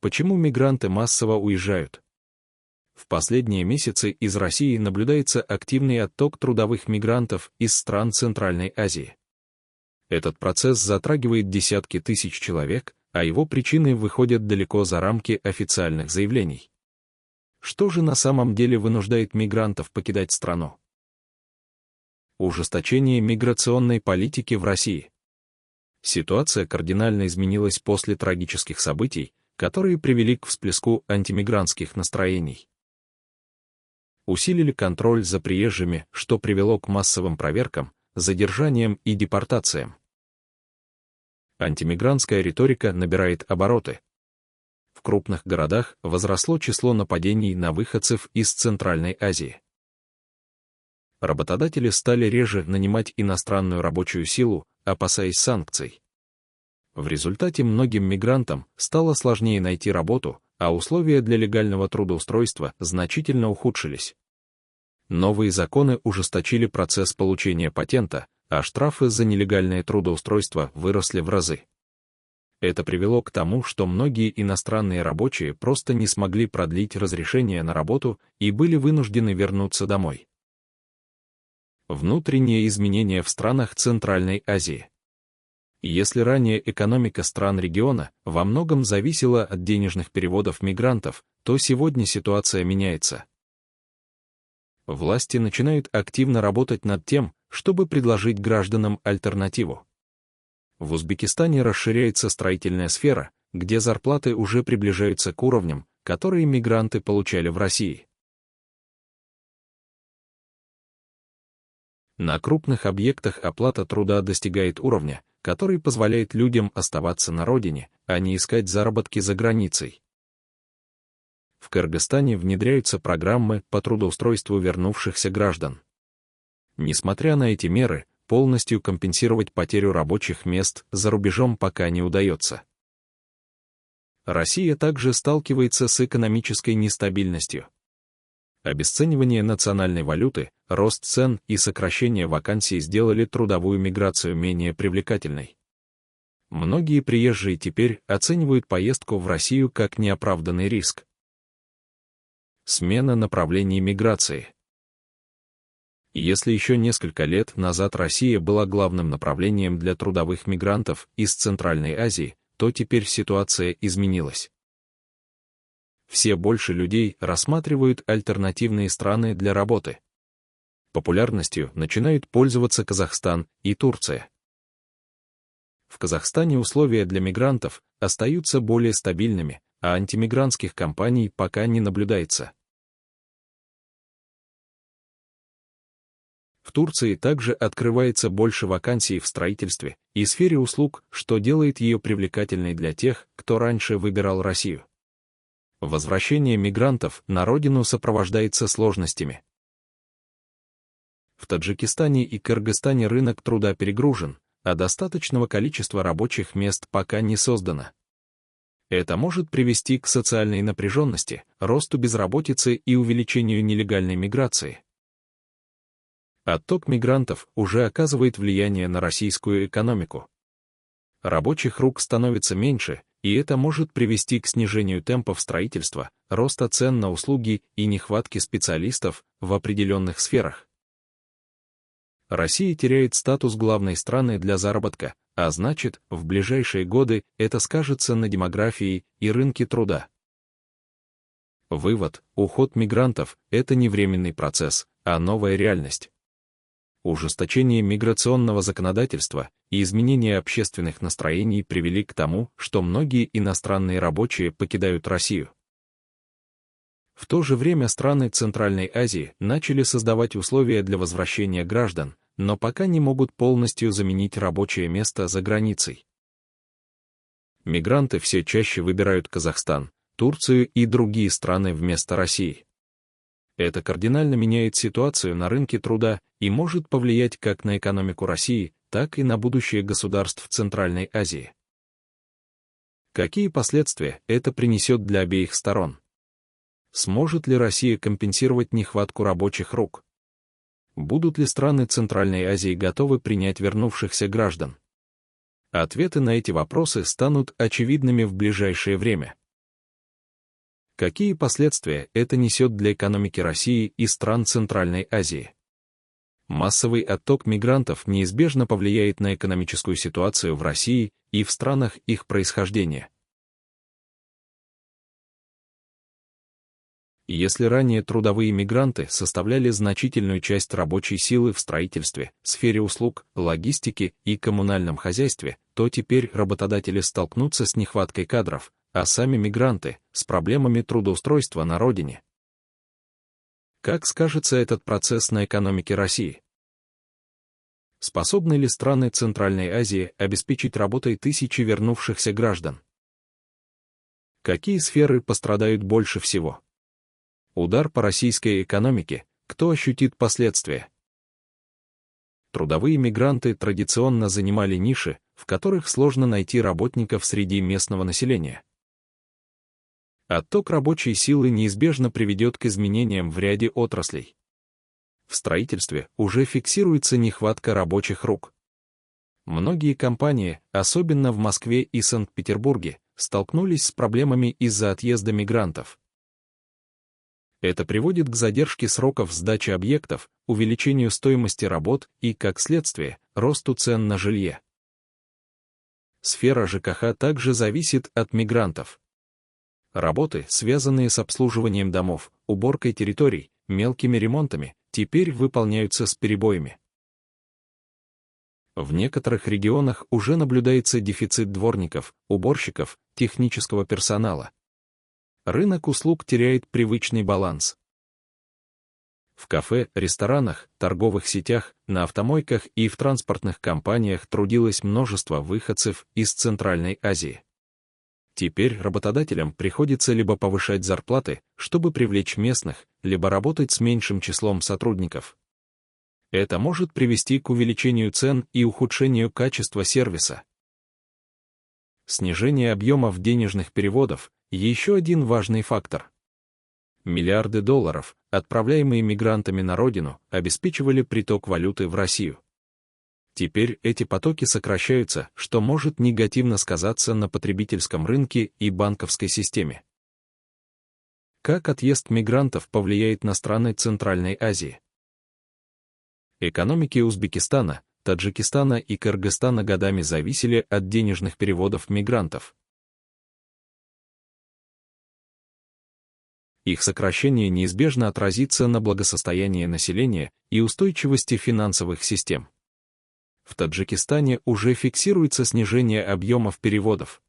Почему мигранты массово уезжают? В последние месяцы из России наблюдается активный отток трудовых мигрантов из стран Центральной Азии. Этот процесс затрагивает десятки тысяч человек, а его причины выходят далеко за рамки официальных заявлений. Что же на самом деле вынуждает мигрантов покидать страну? Ужесточение миграционной политики в России. Ситуация кардинально изменилась после трагических событий, которые привели к всплеску антимигрантских настроений. Усилили контроль за приезжими, что привело к массовым проверкам, задержаниям и депортациям. Антимигрантская риторика набирает обороты. В крупных городах возросло число нападений на выходцев из Центральной Азии. Работодатели стали реже нанимать иностранную рабочую силу, опасаясь санкций. В результате многим мигрантам стало сложнее найти работу, а условия для легального трудоустройства значительно ухудшились. Новые законы ужесточили процесс получения патента, а штрафы за нелегальное трудоустройство выросли в разы. Это привело к тому, что многие иностранные рабочие просто не смогли продлить разрешение на работу и были вынуждены вернуться домой. Внутренние изменения в странах Центральной Азии. Если ранее экономика стран региона во многом зависела от денежных переводов мигрантов, то сегодня ситуация меняется. Власти начинают активно работать над тем, чтобы предложить гражданам альтернативу. В Узбекистане расширяется строительная сфера, где зарплаты уже приближаются к уровням, которые мигранты получали в России. На крупных объектах оплата труда достигает уровня, который позволяет людям оставаться на родине, а не искать заработки за границей. В Кыргызстане внедряются программы по трудоустройству вернувшихся граждан. Несмотря на эти меры, полностью компенсировать потерю рабочих мест за рубежом пока не удается. Россия также сталкивается с экономической нестабильностью. Обесценивание национальной валюты, рост цен и сокращение вакансий сделали трудовую миграцию менее привлекательной. Многие приезжие теперь оценивают поездку в Россию как неоправданный риск. Смена направлений миграции. Если еще несколько лет назад Россия была главным направлением для трудовых мигрантов из Центральной Азии, то теперь ситуация изменилась. Все больше людей рассматривают альтернативные страны для работы. Популярностью начинают пользоваться Казахстан и Турция. В Казахстане условия для мигрантов остаются более стабильными, а антимигрантских кампаний пока не наблюдается. В Турции также открывается больше вакансий в строительстве и сфере услуг, что делает ее привлекательной для тех, кто раньше выбирал Россию. Возвращение мигрантов на родину сопровождается сложностями. В Таджикистане и Кыргызстане рынок труда перегружен, а достаточного количества рабочих мест пока не создано. Это может привести к социальной напряженности, росту безработицы и увеличению нелегальной миграции. Отток мигрантов уже оказывает влияние на российскую экономику. Рабочих рук становится меньше, и это может привести к снижению темпов строительства, роста цен на услуги и нехватке специалистов в определенных сферах. Россия теряет статус главной страны для заработка, а значит, в ближайшие годы это скажется на демографии и рынке труда. Вывод: уход мигрантов – это не временный процесс, а новая реальность. Ужесточение миграционного законодательства и изменение общественных настроений привели к тому, что многие иностранные рабочие покидают Россию. В то же время страны Центральной Азии начали создавать условия для возвращения граждан, но пока не могут полностью заменить рабочее место за границей. Мигранты все чаще выбирают Казахстан, Турцию и другие страны вместо России. Это кардинально меняет ситуацию на рынке труда и может повлиять как на экономику России, так и на будущее государств Центральной Азии. Какие последствия это принесет для обеих сторон? Сможет ли Россия компенсировать нехватку рабочих рук? Будут ли страны Центральной Азии готовы принять вернувшихся граждан? Ответы на эти вопросы станут очевидными в ближайшее время. Какие последствия это несет для экономики России и стран Центральной Азии? Массовый отток мигрантов неизбежно повлияет на экономическую ситуацию в России и в странах их происхождения. Если ранее трудовые мигранты составляли значительную часть рабочей силы в строительстве, сфере услуг, логистике и коммунальном хозяйстве, то теперь работодатели столкнутся с нехваткой кадров, а сами мигранты — с проблемами трудоустройства на родине. Как скажется этот процесс на экономике России? Способны ли страны Центральной Азии обеспечить работой тысячи вернувшихся граждан? Какие сферы пострадают больше всего? Удар по российской экономике, кто ощутит последствия? Трудовые мигранты традиционно занимали ниши, в которых сложно найти работников среди местного населения. Отток рабочей силы неизбежно приведет к изменениям в ряде отраслей. В строительстве уже фиксируется нехватка рабочих рук. Многие компании, особенно в Москве и Санкт-Петербурге, столкнулись с проблемами из-за отъезда мигрантов. Это приводит к задержке сроков сдачи объектов, увеличению стоимости работ и, как следствие, росту цен на жилье. Сфера ЖКХ также зависит от мигрантов. Работы, связанные с обслуживанием домов, уборкой территорий, мелкими ремонтами, теперь выполняются с перебоями. В некоторых регионах уже наблюдается дефицит дворников, уборщиков, технического персонала. Рынок услуг теряет привычный баланс. В кафе, ресторанах, торговых сетях, на автомойках и в транспортных компаниях трудилось множество выходцев из Центральной Азии. Теперь работодателям приходится либо повышать зарплаты, чтобы привлечь местных, либо работать с меньшим числом сотрудников. Это может привести к увеличению цен и ухудшению качества сервиса. Снижение объемов денежных переводов – еще один важный фактор. Миллиарды долларов, отправляемые мигрантами на родину, обеспечивали приток валюты в Россию. Теперь эти потоки сокращаются, что может негативно сказаться на потребительском рынке и банковской системе. Как отъезд мигрантов повлияет на страны Центральной Азии? Экономики Узбекистана, Таджикистана и Кыргызстана годами зависели от денежных переводов мигрантов. Их сокращение неизбежно отразится на благосостоянии населения и устойчивости финансовых систем. В Таджикистане уже фиксируется снижение объемов переводов.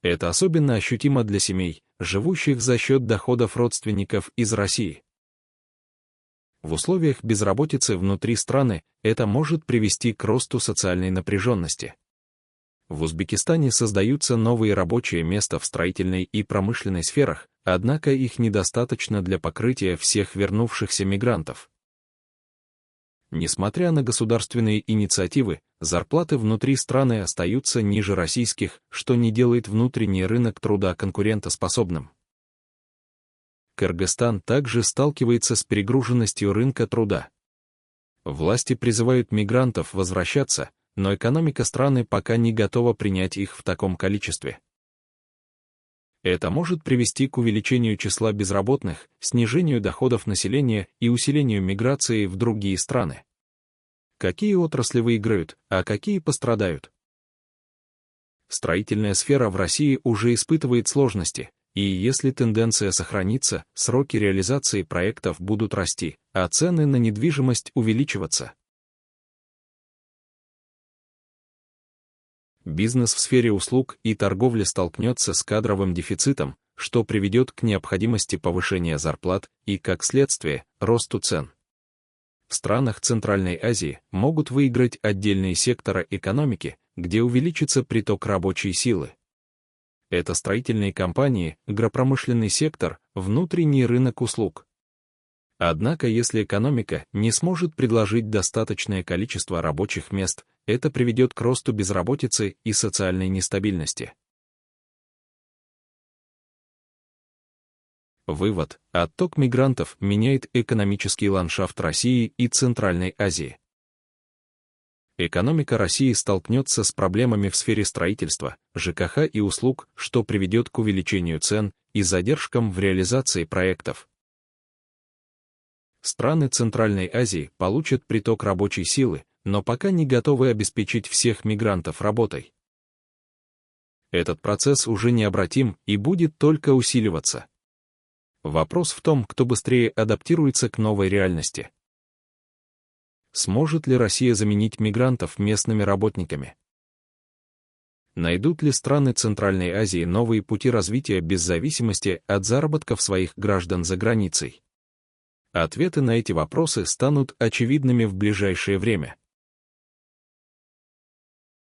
Это особенно ощутимо для семей, живущих за счет доходов родственников из России. В условиях безработицы внутри страны это может привести к росту социальной напряженности. В Узбекистане создаются новые рабочие места в строительной и промышленной сферах, однако их недостаточно для покрытия всех вернувшихся мигрантов. Несмотря на государственные инициативы, зарплаты внутри страны остаются ниже российских, что не делает внутренний рынок труда конкурентоспособным. Кыргызстан также сталкивается с перегруженностью рынка труда. Власти призывают мигрантов возвращаться, но экономика страны пока не готова принять их в таком количестве. Это может привести к увеличению числа безработных, снижению доходов населения и усилению миграции в другие страны. Какие отрасли выиграют, а какие пострадают? Строительная сфера в России уже испытывает сложности, и если тенденция сохранится, сроки реализации проектов будут расти, а цены на недвижимость увеличиваться. Бизнес в сфере услуг и торговли столкнется с кадровым дефицитом, что приведет к необходимости повышения зарплат и, как следствие, росту цен. В странах Центральной Азии могут выиграть отдельные секторы экономики, где увеличится приток рабочей силы. Это строительные компании, агропромышленный сектор, внутренний рынок услуг. Однако, если экономика не сможет предложить достаточное количество рабочих мест, это приведет к росту безработицы и социальной нестабильности. Вывод: отток мигрантов меняет экономический ландшафт России и Центральной Азии. Экономика России столкнется с проблемами в сфере строительства, ЖКХ и услуг, что приведет к увеличению цен и задержкам в реализации проектов. Страны Центральной Азии получат приток рабочей силы, но пока не готовы обеспечить всех мигрантов работой. Этот процесс уже необратим и будет только усиливаться. Вопрос в том, кто быстрее адаптируется к новой реальности. Сможет ли Россия заменить мигрантов местными работниками? Найдут ли страны Центральной Азии новые пути развития без зависимости от заработков своих граждан за границей? Ответы на эти вопросы станут очевидными в ближайшее время.